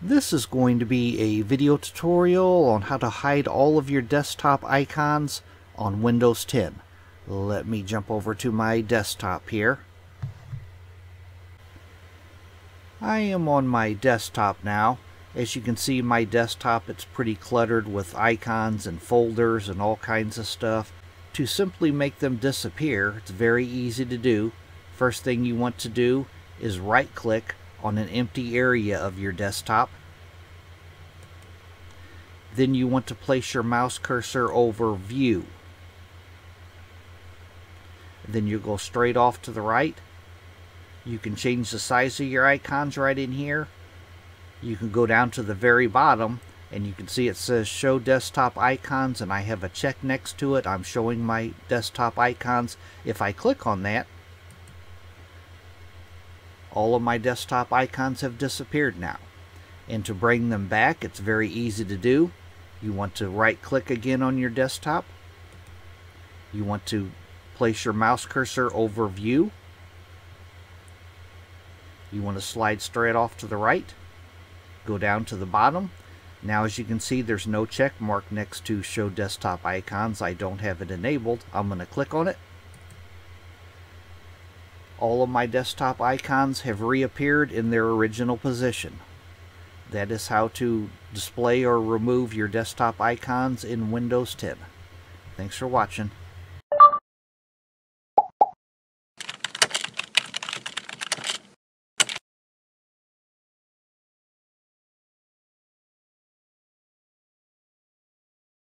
This is going to be a video tutorial on how to hide all of your desktop icons on Windows 10. Let me jump over to my desktop here. I am on my desktop now. As you can see, my desktop, it's pretty cluttered with icons and folders and all kinds of stuff. To simply make them disappear, it's very easy to do. First thing you want to do is right click on an empty area of your desktop. Then you want to place your mouse cursor over View. Then you go straight off to the right. You can change the size of your icons right in here. You can go down to the very bottom and you can see it says Show Desktop Icons, and I have a check next to it. I'm showing my desktop icons. If I click on that, all of my desktop icons have disappeared now. And to bring them back, it's very easy to do. You want to right click again on your desktop. You want to place your mouse cursor over View. You want to slide straight off to the right. Go down to the bottom. Now as you can see, there's no check mark next to Show Desktop Icons. I don't have it enabled. I'm going to click on it. All of my desktop icons have reappeared in their original position. That is how to display or remove your desktop icons in Windows 10. Thanks for watching.